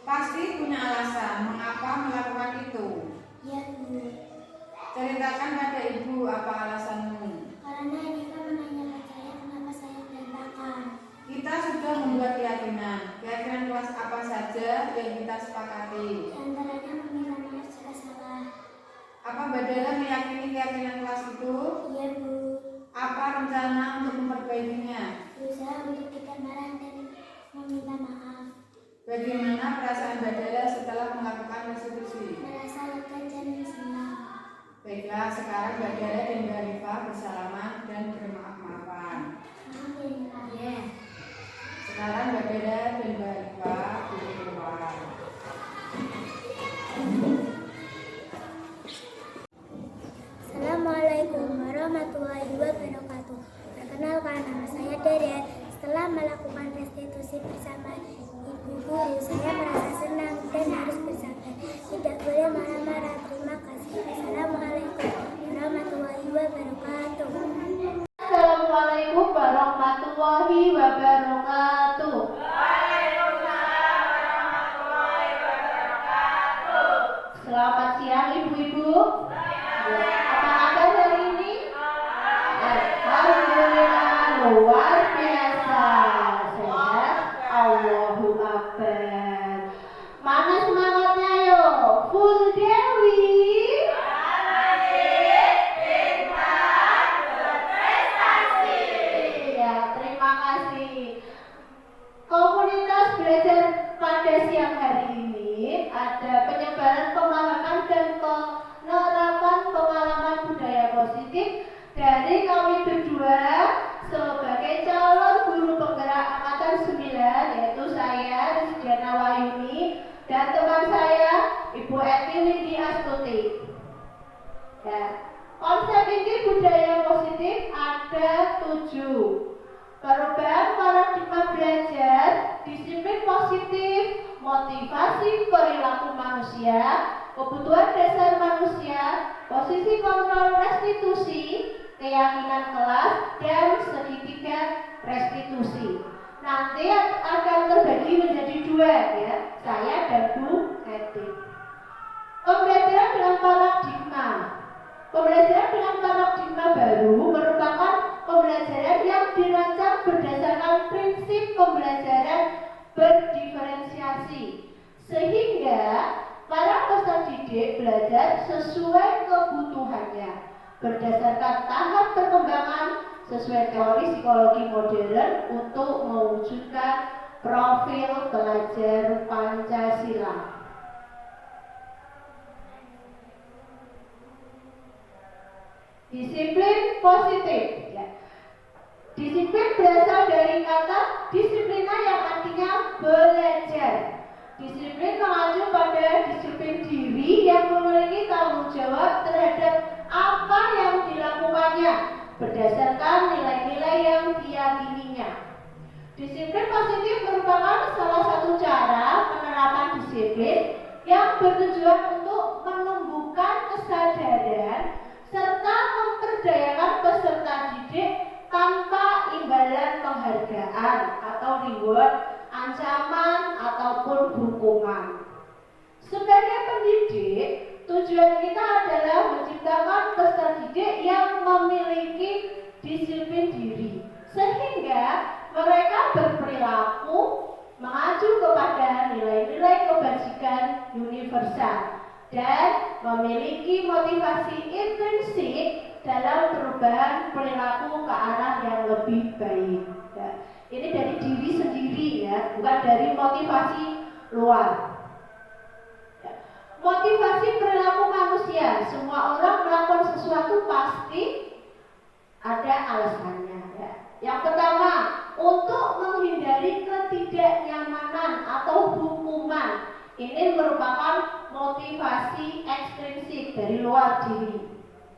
Pasti punya alasan mengapa melakukan itu. Ya, Bu. Ceritakan pada ibu apa alasanmu. Karena Nika menanyakan saya kenapa saya berantakan. Kita sudah membuat keyakinan. Keyakinan kelas apa saja yang kita sepakati? Di antaranya meminta maaf jika salah. Apa Badara meyakini keyakinan kelas itu? Iya, Bu. Apa rencana untuk memperbaikinya? Berusaha untuk tidak marah dan meminta maaf. Bagaimana perasaan Badara setelah melakukan restitusi? Merasa lega dan senang. Baiklah, sekarang Badara dan Mbak Rifa bersalaman dan bermaaf-maafan. Maaf ya, Nika. Ya. Sekarang Badara dan Mbak Rifa duduk keluar. Assalamualaikum warahmatullahi wabarakatuh. Perkenalkan, nama saya Darian. Setelah melakukan restitusi bersama ibu guru, saya merasa senang dan harus bersabar. Tidak boleh marah-marah. Terima kasih. Assalamualaikum warahmatullahi wabarakatuh. Assalamualaikum warahmatullahi wabarakatuh. Selamat siang ibu-ibu. Apa kabar hari ini? Alhamdulillah luar biasa. Sehat. Allahu Akbar. Mana semangatnya yo? Full Dewi. Ya, terima kasih. Komunitas belajar pada siang hari ini ada penyebaran pemahaman dan penerapan pengalaman budaya positif dari kami berdua sebagai calon guru penggerak angkatan 9, yaitu saya Rizdiana Wayuni dan teman saya Ibu Eti Windy Astuti. Ya, konsep inti budaya positif ada 7. Perubahan paradigma belajar, disiplin positif, motivasi perilaku manusia, kebutuhan dasar manusia, posisi kontrol restitusi, keyakinan kelas, dan segitiga restitusi. Nanti akan terbagi menjadi 2 ya, saya dan Bu Eti. Pembelajaran dengan paradigma. Pembelajaran dengan paradigma baru merupakan pembelajaran yang dirancang berdasarkan prinsip pembelajaran berdiferensiasi, sehingga para peserta didik belajar sesuai kebutuhannya, berdasarkan tahap perkembangan sesuai teori psikologi modern untuk mewujudkan profil pelajar Pancasila. Disiplin positif ya. Disiplin berasal dari kata disiplina yang artinya belajar. Disiplin mengacu pada disiplin diri yang memiliki tanggung jawab terhadap apa yang dilakukannya berdasarkan nilai-nilai yang diyakininya. Disiplin positif merupakan salah satu cara penerapan disiplin yang bertujuan untuk menumbuhkan kesadaran serta memperdayakan peserta didik tanpa imbalan penghargaan atau reward, ancaman ataupun hukuman. Sebagai pendidik, tujuan kita adalah menciptakan peserta didik yang memiliki disiplin diri, sehingga mereka berperilaku mengacu kepada nilai-nilai kebajikan universal dan memiliki motivasi intrinsik dalam perubahan perilaku ke arah yang lebih baik. Ya, ini dari diri sendiri ya, bukan dari motivasi luar. Ya, motivasi perilaku manusia, semua orang melakukan sesuatu pasti ada alasannya. Ya. Yang pertama, untuk menghindari ketidaknyamanan atau hukuman. Ini merupakan motivasi ekstrinsik dari luar diri.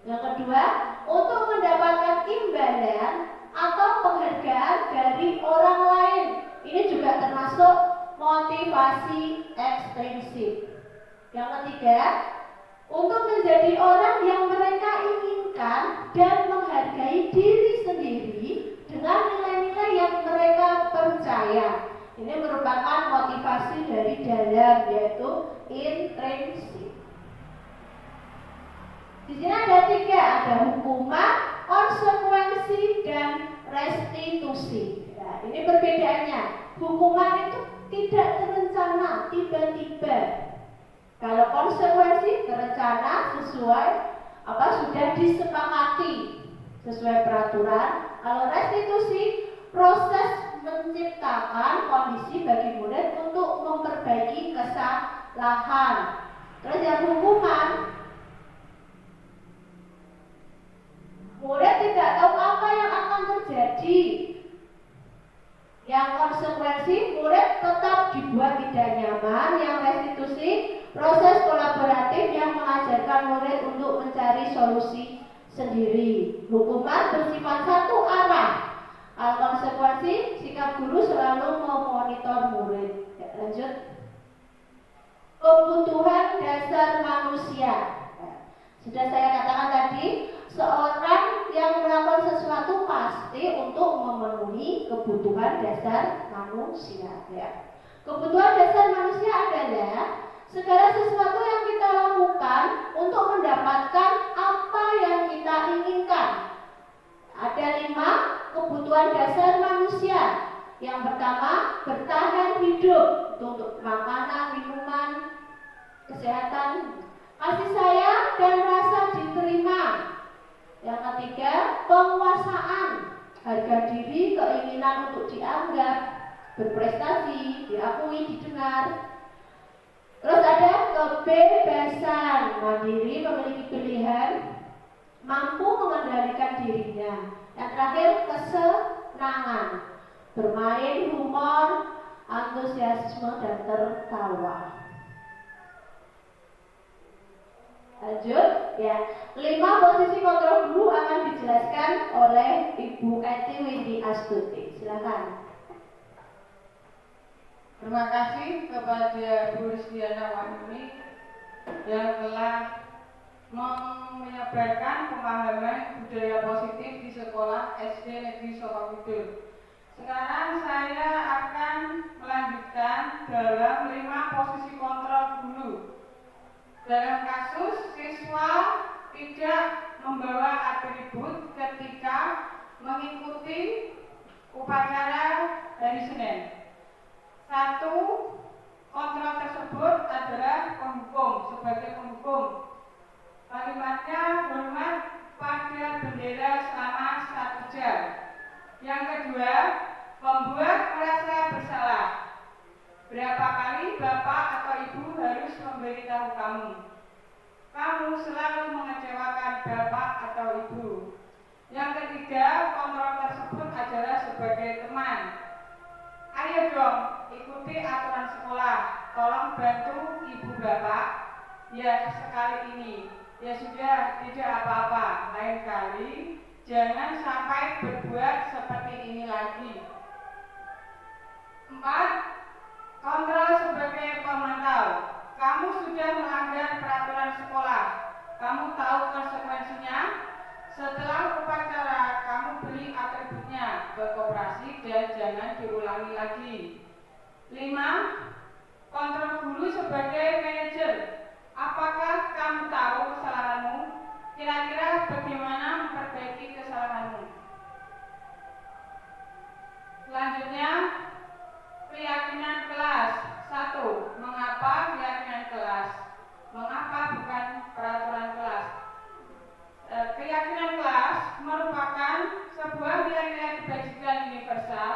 Yang kedua, untuk mendapatkan imbalan atau penghargaan dari orang lain. Ini juga termasuk motivasi ekstrinsik. Yang ketiga, untuk menjadi orang yang mereka inginkan dan menghargai diri sendiri dengan nilai-nilai yang mereka percaya. Ini merupakan motivasi dalam, yaitu intrinsik. Di sini ada 3, ada hukuman, konsekuensi, dan restitusi. Nah, ini perbedaannya. Hukuman itu tidak terencana, tiba-tiba. Kalau konsekuensi terencana sesuai sudah disepakati sesuai peraturan. Kalau restitusi proses menciptakan kondisi bagi murid untuk memperbaiki kesalahan. Terus yang hukuman, murid tidak tahu apa yang akan terjadi. Yang konsekuensi, murid tetap dibuat tidak nyaman. Yang restitusi, proses kolaboratif yang mengajarkan murid untuk mencari solusi sendiri. Hukuman bersifat satu arah. Konsekuensi, sikap guru selalu memonitor murid. Ya, lanjut. Kebutuhan dasar manusia. Sudah saya katakan tadi, seorang yang melakukan sesuatu pasti untuk memenuhi kebutuhan dasar manusia. Ya. Kebutuhan dasar manusia adalah segala sesuatu yang kita lakukan untuk mendapatkan apa yang kita inginkan. Ada 5 kebutuhan dasar manusia. Yang pertama, bertahan hidup, untuk makanan, minuman, kesehatan, kasih sayang dan rasa diterima. Yang ketiga, penguasaan, harga diri, keinginan untuk dianggap, berprestasi, diakui, didengar. Terus ada kebebasan, mandiri, memiliki pilihan, mampu mengendalikan dirinya. Yang terakhir, kesenangan, bermain, humor, antusiasme, dan tertawa. Lanjut, ya. 5 posisi kontrol guru akan dijelaskan oleh Ibu Eti Windy Astuti. Silakan. Terima kasih kepada Bu Rizdiana Wahyuni yang telah menyebarkan pemahaman budaya positif di sekolah SD Negeri Sokokidul. Sekarang saya akan melanjutkan dalam 5 posisi kontrol guru. Dalam kasus siswa tidak membawa atribut ketika mengikuti upacara hari Senin. 1. Kontrol tersebut adalah penghukum, sebagai penghukum. Kalimatnya hormat pada bendera selama 1 jam. Yang kedua, membuat merasa bersalah. Berapa kali bapak atau ibu harus memberitahu kamu? Kamu selalu mengecewakan bapak atau ibu. Yang ketiga, kontrol tersebut adalah sebagai teman. Ayo dong, ikuti aturan sekolah. Tolong bantu ibu bapak. Ya, sekali ini. Ya sudah, tidak apa-apa. Lain kali, jangan sampai berbuat seperti ini lagi. 4. Kontrol sebagai pemantau. Kamu sudah melanggar peraturan sekolah. Kamu tahu konsekuensinya? Setelah upacara, kamu beli atributnya ke koperasi dan jangan diulangi lagi. 5. Kontrol guru sebagai manajer. Apakah kamu tahu kesalahanmu? Kira-kira bagaimana memperbaiki kesalahanmu? Selanjutnya, keyakinan kelas. 1. Mengapa keyakinan kelas? Mengapa bukan peraturan kelas? Keyakinan kelas merupakan sebuah nilai-nilai kebajikan universal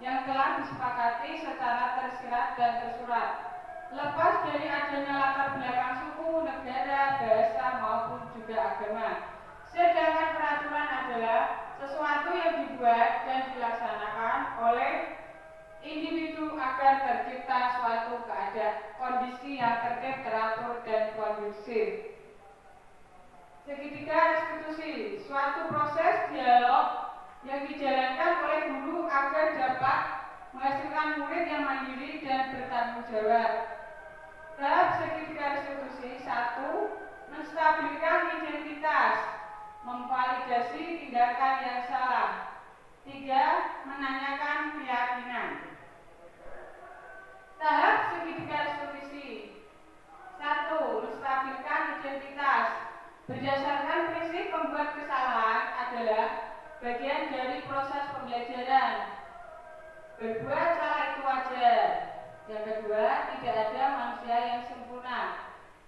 yang telah disepakati secara tersirat dan tersurat, lepas dari adanya latar belakang suku, negara, bahasa maupun juga agama. Sedangkan peraturan adalah sesuatu yang dibuat dan dilaksanakan oleh individu agar tercipta suatu keadaan kondisi yang tertib, teratur, dan kondusif. Segitiga restitusi, suatu proses dialog yang dijalankan oleh guru agar dapat menghasilkan murid yang mandiri dan bertanggung jawab. Tahap segitiga restitusi. 1. Menstabilkan identitas, memvalidasi tindakan yang salah. 3. Menanyakan keyakinan. Tahap segitiga restitusi membuat kesalahan adalah bagian dari proses pembelajaran. Berbuat salah itu wajar. Yang kedua, tidak ada manusia yang sempurna.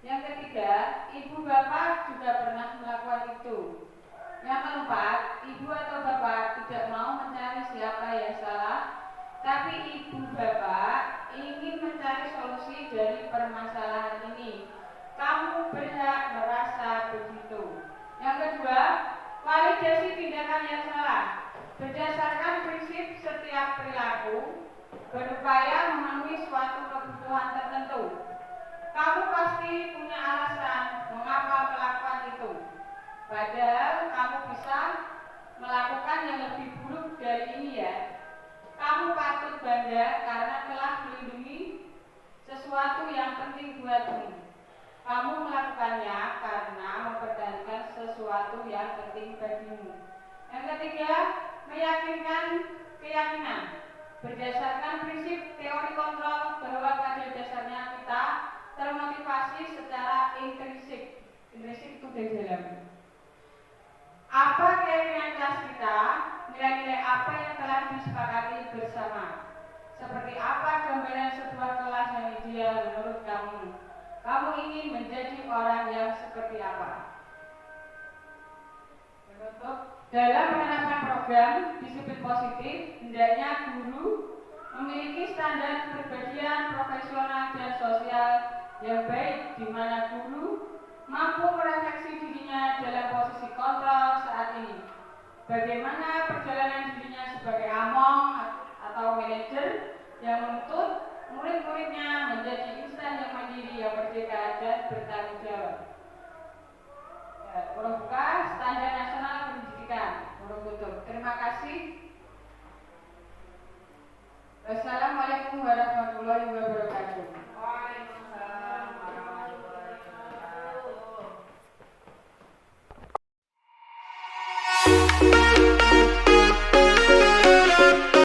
Yang ketiga, ibu bapak juga pernah melakukan itu. Yang keempat, ibu atau bapak tidak mau mencari siapa yang salah, tapi ibu bapak ingin mencari solusi dari permasalahan ini. Kamu berhak merasa begitu. Yang kedua, validasi tindakan yang salah. Berdasarkan prinsip setiap perilaku berupaya memenuhi suatu kebutuhan tertentu. Kamu pasti punya alasan mengapa melakukan itu. Padahal kamu bisa melakukan yang lebih buruk dari ini ya. Kamu patut bangga karena telah melindungi sesuatu yang penting buatmu. Kamu melakukannya karena mempertahankan sesuatu yang penting bagimu. Yang ketiga, meyakinkan keyakinan. Berdasarkan prinsip teori kontrol bahwa pada dasarnya kita termotivasi secara intrinsik. Intrinsik itu dari dalam. Apa keyakinan kelas kita, nilai-nilai apa yang telah disepakati bersama. Seperti apa gambaran sebuah kelas yang ideal menurut kamu? Kamu ingin menjadi orang yang seperti apa? Dalam penerapan program disiplin positif, hendaknya guru memiliki standar kepribadian profesional dan sosial yang baik, di mana guru mampu merefleksi dirinya dalam posisi kontrol saat ini. Bagaimana perjalanan dirinya sebagai among atau manajer yang menuntut murid-muridnya menjadi insan yang mandiri, yang merdeka dan bertanggung jawab. Huruf K, Standar Nasional Pendidikan. Huruf tutup. Terima kasih. Wassalamualaikum warahmatullahi wabarakatuh.